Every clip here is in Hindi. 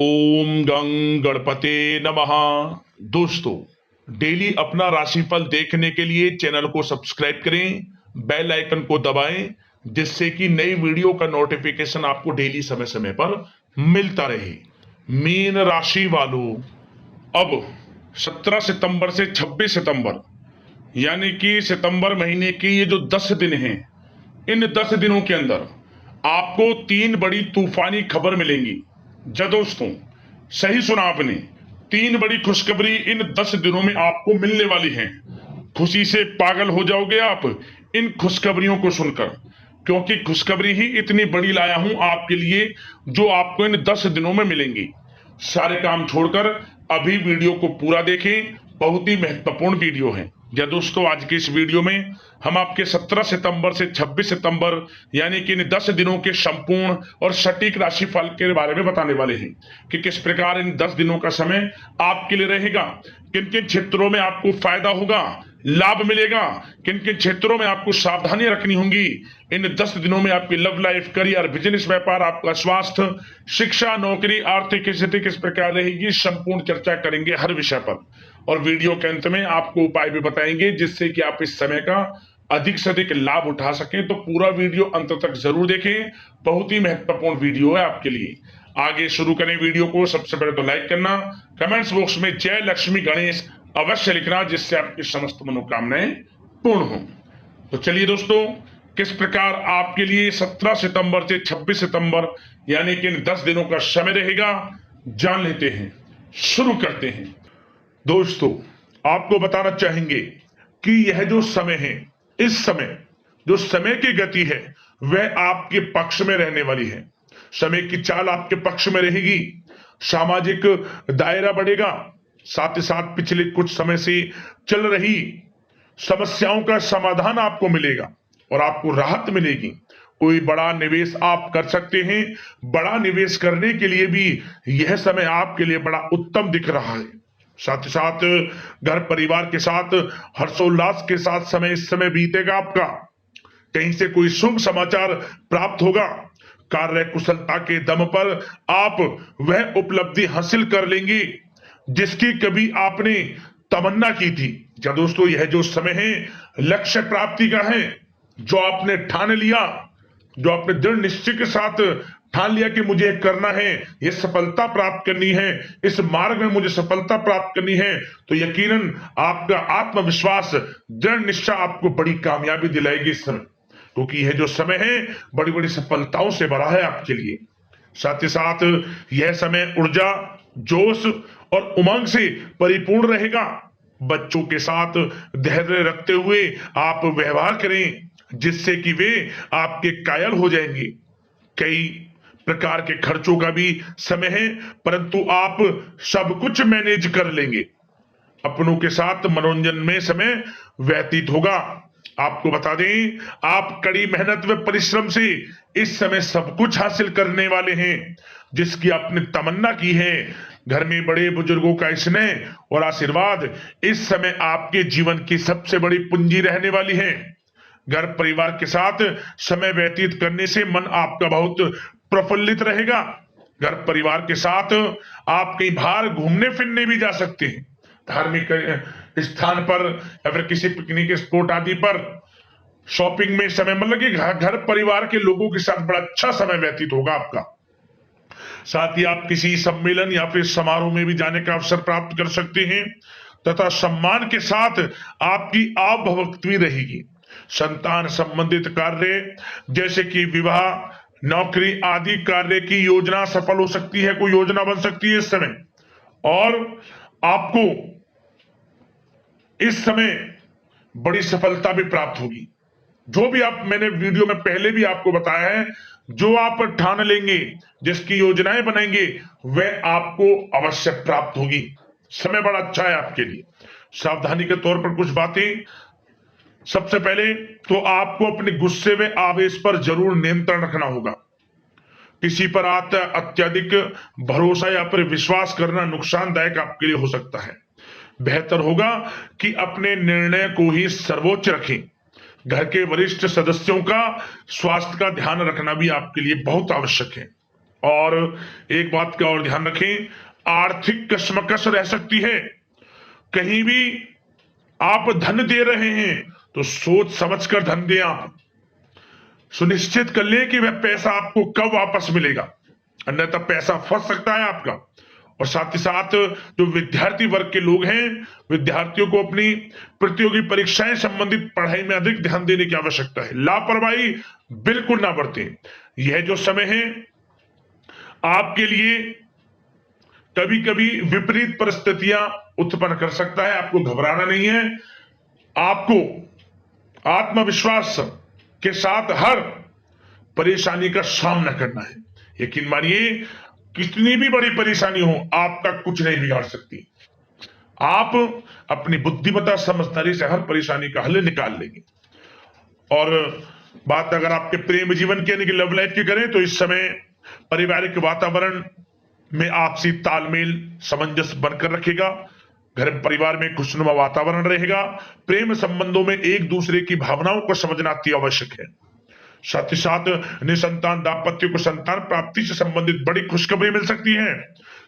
ओम गं गणपते नमः। दोस्तों, डेली अपना राशिफल देखने के लिए चैनल को सब्सक्राइब करें, बेल आइकन को दबाएं, जिससे कि नई वीडियो का नोटिफिकेशन आपको डेली समय समय पर मिलता रहे। मीन राशि वालों, अब 17 सितंबर से 26 सितंबर यानी कि सितंबर महीने की ये जो 10 दिन हैं, इन 10 दिनों के अंदर आपको 3 बड़ी तूफानी खबर मिलेंगी। जी दोस्तों, सही सुना आपने, 3 बड़ी खुशखबरी इन 10 दिनों में आपको मिलने वाली हैं। खुशी से पागल हो जाओगे आप इन खुशखबरियों को सुनकर, क्योंकि खुशखबरी ही इतनी बड़ी लाया हूं आपके लिए, जो आपको इन 10 दिनों में मिलेंगी। सारे काम छोड़कर अभी वीडियो को पूरा देखें, बहुत ही महत्वपूर्ण वीडियो है। या दोस्तों, आज की इस वीडियो में हम आपके 17 सितंबर से 26 सितंबर यानी कि इन 10 दिनों के संपूर्ण और सटीक राशिफल के बारे में बताने वाले हैं कि किस प्रकार इन 10 दिनों का समय आपके लिए रहेगा, किन किन क्षेत्रों में आपको फायदा होगा, लाभ मिलेगा, किन किन क्षेत्रों में आपको सावधानियां रखनी होंगी। इन 10 दिनों में आपकी लव लाइफ, करियर, बिजनेस, व्यापार, आपका स्वास्थ्य, शिक्षा, नौकरी, आर्थिक स्थिति किस प्रकार रहेगी, संपूर्ण चर्चा करेंगे हर विषय पर। और वीडियो के अंत में आपको उपाय भी बताएंगे, जिससे कि आप इस समय का अधिक से अधिक लाभ उठा सकें। तो पूरा वीडियो अंत तक जरूर देखें, बहुत ही महत्वपूर्ण वीडियो है आपके लिए। आगे शुरू करें वीडियो को। सबसे पहले तो लाइक करना, कमेंट्स बॉक्स में जय लक्ष्मी गणेश अवश्य लिखना, जिससे आपकी समस्त मनोकामनाएं पूर्ण हो। तो चलिए दोस्तों, किस प्रकार आपके लिए 17 सितंबर से 26 सितंबर यानी कि इन 10 दिनों का समय रहेगा, जान लेते हैं। शुरू करते हैं। दोस्तों, आपको बताना चाहेंगे कि यह जो समय है, इस समय जो समय की गति है वह आपके पक्ष में रहने वाली है। समय की चाल आपके पक्ष में रहेगी, सामाजिक दायरा बढ़ेगा, साथ ही साथ पिछले कुछ समय से चल रही समस्याओं का समाधान आपको मिलेगा और आपको राहत मिलेगी। कोई बड़ा निवेश आप कर सकते हैं। बड़ा निवेश करने के लिए भी यह समय आपके लिए बड़ा उत्तम दिख रहा है। साथ ही साथ घर परिवार के साथ हर्षोल्लास के साथ समय इस समय बीतेगा आपका। कहीं से कोई शुभ समाचार प्राप्त होगा। कार्य कुशलता के दम पर आप वह उपलब्धि हासिल कर लेंगे जिसकी कभी आपने तमन्ना की थी। या दोस्तों, यह जो समय है लक्ष्य प्राप्ति का है। जो आपने ठान लिया, जो आपने दृढ़ निश्चय के साथ ठान लिया कि मुझे करना है, ये सफलता प्राप्त करनी है, इस मार्ग में मुझे सफलता प्राप्त करनी है, तो यकीनन आपका आत्मविश्वास, दृढ़ निश्चय आपको बड़ी कामयाबी दिलाएगी इस समय, क्योंकि यह जो समय है बड़ी बड़ी सफलताओं से भरा है आपके लिए। साथ ही साथ यह समय ऊर्जा, जोश और उमंग से परिपूर्ण रहेगा। बच्चों के साथ धैर्य रखते हुए आप व्यवहार करें, जिससे कि वे आपके कायल हो जाएंगे। कई प्रकार के खर्चों का भी समय है, परंतु आप सब कुछ मैनेज कर लेंगे। अपनों के साथ मनोरंजन में समय व्यतीत होगा। आपको बता दें, आप कड़ी मेहनत व परिश्रम से इस समय सब कुछ हासिल करने वाले हैं जिसकी आपने तमन्ना की है। घर में बड़े बुजुर्गों का स्नेह और आशीर्वाद इस समय आपके जीवन की सबसे बड़ी पूंजी रहने वाली है। घर परिवार के साथ समय व्यतीत करने से मन आपका बहुत प्रफुल्लित रहेगा। घर परिवार के साथ आप कहीं बाहर घूमने फिरने भी जा सकते हैं, धार्मिक स्थान पर या फिर किसी पिकनिक स्पॉट आदि पर, शॉपिंग में समय, मतलब कि घर परिवार के लोगों के साथ बड़ा अच्छा समय व्यतीत होगा आपका। साथ ही आप किसी सम्मेलन या फिर समारोह में भी जाने का अवसर प्राप्त कर सकते हैं तथा सम्मान के साथ आपकी आवभगत भी रहेगी। संतान संबंधित कार्य जैसे कि विवाह, नौकरी आदि कार्य की योजना सफल हो सकती है, कोई योजना बन सकती है इस समय। और आपको इस समय बड़ी सफलता भी प्राप्त होगी। जो भी आप, मैंने वीडियो में पहले भी आपको बताया है, जो आप ठान लेंगे, जिसकी योजनाएं बनाएंगे, वह आपको अवश्य प्राप्त होगी। समय बड़ा अच्छा है आपके लिए। सावधानी के तौर पर कुछ बातें। सबसे पहले तो आपको अपने गुस्से व आवेश पर जरूर नियंत्रण रखना होगा। किसी पर अत्यधिक भरोसा या फिर विश्वास करना नुकसानदायक आपके लिए हो सकता है। बेहतर होगा कि अपने निर्णय को ही सर्वोच्च रखें। घर के वरिष्ठ सदस्यों का स्वास्थ्य का ध्यान रखना भी आपके लिए बहुत आवश्यक है। और एक बात का और ध्यान रखें, आर्थिक कशमकश रह सकती है। कहीं भी आप धन दे रहे हैं तो सोच समझकर धन दें। आप सुनिश्चित कर लें कि वह पैसा आपको कब वापस मिलेगा, अन्यथा पैसा फंस सकता है आपका। और साथ ही साथ जो विद्यार्थी वर्ग के लोग हैं, विद्यार्थियों को अपनी प्रतियोगी परीक्षाएं संबंधित पढ़ाई में अधिक ध्यान देने की आवश्यकता है। लापरवाही बिल्कुल ना बरतें। यह जो समय है आपके लिए कभी कभी विपरीत परिस्थितियां उत्पन्न कर सकता है, आपको घबराना नहीं है। आपको आत्मविश्वास के साथ हर परेशानी का सामना करना है। यकीन मानिए, कितनी भी बड़ी परेशानी हो आपका कुछ नहीं बिगाड़ सकती। आप अपनी बुद्धिमत्ता समझदारी से हर परेशानी का हल निकाल लेंगे। और बात अगर आपके प्रेम जीवन की यानी कि लव लाइफ की करें तो इस समय पारिवारिक वातावरण में आपसी तालमेल सामंजस्य बनकर रखेगा। घर परिवार में खुशनुमा वातावरण रहेगा। प्रेम संबंधों में एक दूसरे की भावनाओं को समझना अति आवश्यक है। साथ ही साथ निसंतान दाम्पत्य को संतान प्राप्ति से संबंधित बड़ी खुशखबरी मिल सकती है।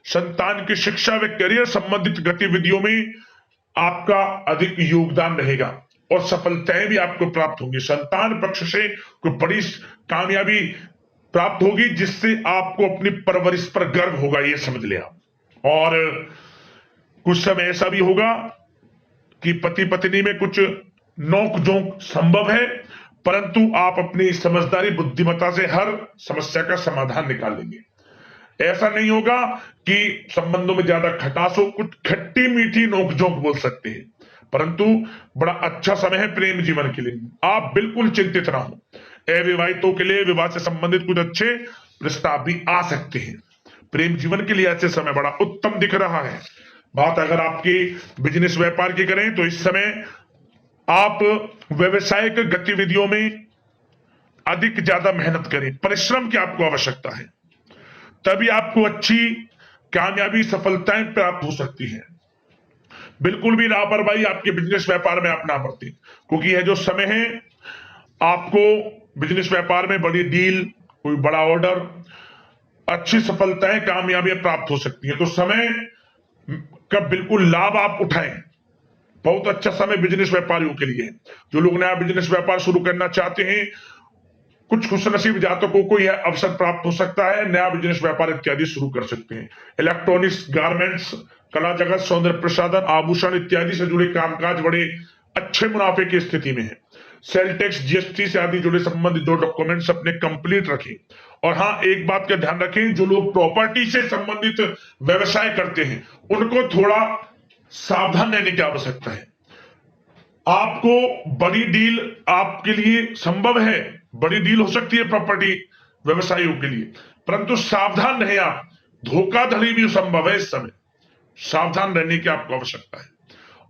संतान की शिक्षा व करियर संबंधित गतिविधियों में आपका अधिक योगदान रहेगा और सफलताएं भी आपको प्राप्त होंगी। संतान पक्ष से कोई बड़ी कामयाबी प्राप्त होगी जिससे आपको अपनी परवरिश पर गर्व होगा, ये समझ लिया। और कुछ समय ऐसा भी होगा कि पति पत्नी में कुछ नोक झोंक संभव है, परंतु आप अपनी समझदारी बुद्धिमत्ता से हर समस्या का समाधान निकाल लेंगे। ऐसा नहीं होगा कि संबंधों में ज्यादा खटास हो, कुछ खट्टी मीठी नोकझोंक बोल सकते हैं, परंतु बड़ा अच्छा समय है प्रेम जीवन के लिए। आप बिल्कुल चिंतित ना हो। अविवाहितों के लिए विवाह से संबंधित कुछ अच्छे प्रस्ताव भी आ सकते हैं। प्रेम जीवन के लिए ऐसे समय बड़ा उत्तम दिख रहा है। बात अगर आपकी बिजनेस व्यापार की करें तो इस समय आप व्यवसायिक गतिविधियों में अधिक ज्यादा मेहनत करें, परिश्रम की आपको आवश्यकता है, तभी आपको अच्छी कामयाबी सफलताएं प्राप्त हो सकती है। बिल्कुल भी लापरवाही आपके बिजनेस व्यापार में आप ना बरतें, क्योंकि यह जो समय है आपको बिजनेस व्यापार में बड़ी डील, कोई बड़ा ऑर्डर, अच्छी सफलताएं कामयाबियां प्राप्त हो सकती है। तो समय का बिल्कुल लाभ आप उठाएं। बहुत अच्छा समय बिजनेस व्यापारियों के लिए। जो लोग नया बिजनेस व्यापार शुरू करना चाहते हैं, कुछ खुशनसीब जातकों को यह अवसर प्राप्त हो सकता है, नया बिजनेस व्यापार इत्यादि शुरू कर सकते हैं। इलेक्ट्रॉनिक्स, गारमेंट्स, कला जगत, सौंदर्य प्रसाधन, आभूषण इत्यादि से जुड़े कामकाज बड़े अच्छे मुनाफे की स्थिति में है। सेल टैक्स, जीएसटी से आदि जुड़े संबंधित जो डॉक्यूमेंट्स अपने कंप्लीट रखें। और हाँ, एक बात का ध्यान रखें, जो लोग प्रॉपर्टी से संबंधित व्यवसाय करते हैं उनको थोड़ा सावधान रहने की आवश्यकता है। आपको बड़ी डील आपके लिए संभव है, बड़ी डील हो सकती है प्रॉपर्टी व्यवसायियों के लिए, परंतु सावधान रहे आप। धोखाधड़ी भी संभव है इस समय, सावधान रहने की आपको आवश्यकता है।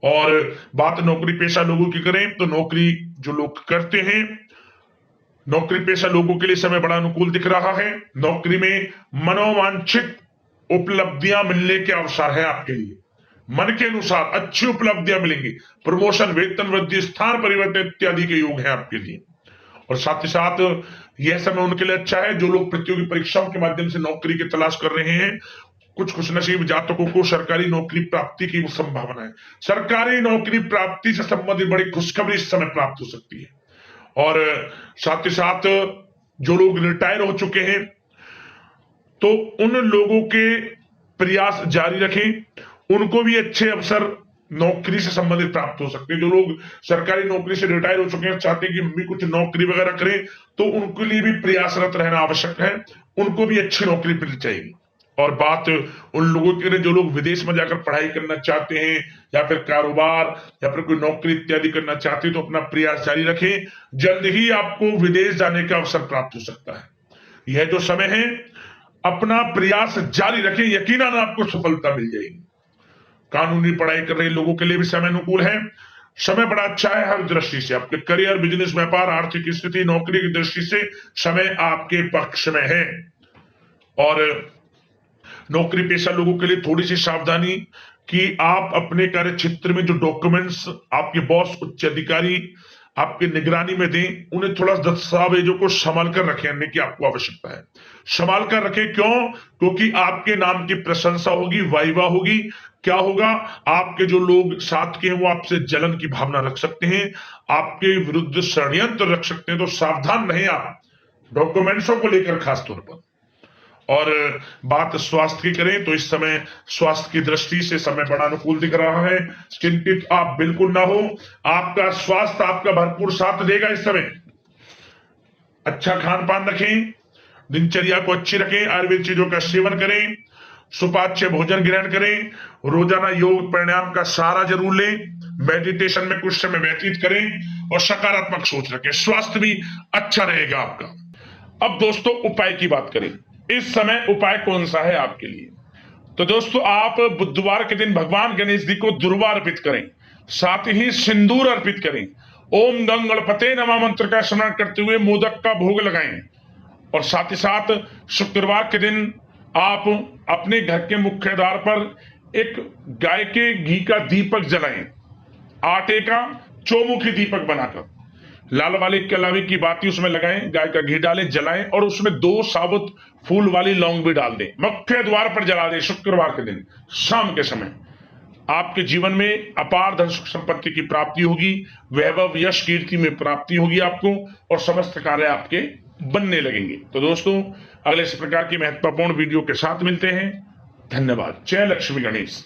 और बात नौकरी पेशा लोगों की करें तो नौकरी जो लोग करते हैं, नौकरी पेशा लोगों के लिए समय बड़ा अनुकूल दिख रहा है। नौकरी में मनोवांछित उपलब्धियां मिलने के अवसर है आपके लिए। मन के अनुसार अच्छी उपलब्धियां मिलेंगी। प्रमोशन, वेतन वृद्धि, स्थान परिवर्तन इत्यादि के योग है आपके लिए। और साथ ही साथ यह समय उनके लिए अच्छा है जो लोग प्रतियोगी परीक्षाओं के माध्यम से नौकरी की तलाश कर रहे हैं। कुछ खुशनसीब जातकों को सरकारी नौकरी प्राप्ति की संभावना है। सरकारी नौकरी प्राप्ति से संबंधित बड़ी खुशखबरी इस समय प्राप्त हो सकती है। और साथ ही साथ जो लोग रिटायर हो चुके हैं तो उन लोगों के प्रयास जारी रखें, उनको भी अच्छे अवसर नौकरी से संबंधित प्राप्त हो सकते हैं। जो लोग सरकारी नौकरी से रिटायर हो चुके हैं, चाहते हैं कि मम्मी कुछ नौकरी वगैरह करें, तो उनके लिए भी प्रयासरत रहना आवश्यक है, उनको भी अच्छी नौकरी मिल जाएगी। और बात उन लोगों के लिए जो लोग विदेश में जाकर पढ़ाई करना चाहते हैं या फिर कारोबार या फिर कोई नौकरी इत्यादि करना चाहते हैं तो अपना प्रयास जारी रखें, जल्द ही आपको विदेश जाने का अवसर प्राप्त हो सकता है। यह जो समय है अपना प्रयास जारी रखें, यकीनन आपको सफलता मिल जाएगी। कानूनी पढ़ाई कर रहे लोगों के लिए भी समय अनुकूल है। समय बड़ा अच्छा है हर दृष्टि से। आपके करियर, बिजनेस, व्यापार, आर्थिक स्थिति, नौकरी की दृष्टि से समय आपके पक्ष में है। और नौकरी पेशा लोगों के लिए थोड़ी सी सावधानी कि आप अपने कार्य क्षेत्र में जो डॉक्यूमेंट्स आपके बॉस, उच्च अधिकारी आपकी निगरानी में दें, उन्हें थोड़ा दस्तावेजों को संभाल कर रखने की आपको आवश्यकता है। संभाल कर रखें, क्यों? क्योंकि आपके नाम की प्रशंसा होगी, वाइवा होगी। क्या होगा? आपके जो लोग साथ के हैं वो आपसे जलन की भावना रख सकते हैं, आपके विरुद्ध षड्यंत्र रख सकते हैं। तो सावधान रहें आप डॉक्यूमेंट्सों को लेकर खासतौर पर। और बात स्वास्थ्य की करें तो इस समय स्वास्थ्य की दृष्टि से समय बड़ा अनुकूल दिख रहा है। चिंतित आप बिल्कुल ना हो, आपका स्वास्थ्य आपका भरपूर साथ देगा इस समय। अच्छा खान पान रखें, दिनचर्या को अच्छी रखें, आयुर्वेद चीजों का सेवन करें, सुपाच्य भोजन ग्रहण करें, रोजाना योग प्राणायाम का सहारा जरूर लें, मेडिटेशन में कुछ समय व्यतीत करें और सकारात्मक सोच रखें। स्वास्थ्य भी अच्छा रहेगा आपका। अब दोस्तों उपाय की बात करें, इस समय उपाय कौन सा है आपके लिए? तो दोस्तों आप बुधवार के दिन भगवान गणेश जी को दुर्वा अर्पित करें, साथ ही सिंदूर अर्पित करें, ओम गंग गणपते नमः मंत्र का स्मरण करते हुए मोदक का भोग लगाएं। और साथ ही साथ शुक्रवार के दिन आप अपने घर के मुख्य द्वार पर एक गाय के घी का दीपक जलाएं, आटे का चौमुखी दीपक बनाकर, लाल वाले कलावी की बाती उसमें लगाएं, गाय का घी डालें, जलाएं और उसमें 2 साबुत फूल वाली लौंग भी डाल दें, मुख्य द्वार पर जला दें शुक्रवार के दिन शाम के समय। आपके जीवन में अपार धन सुख संपत्ति की प्राप्ति होगी, वैभव यश कीर्ति में प्राप्ति होगी आपको और समस्त कार्य आपके बनने लगेंगे। तो दोस्तों अगले इस प्रकार की महत्वपूर्ण वीडियो के साथ मिलते हैं। धन्यवाद। जय लक्ष्मी गणेश।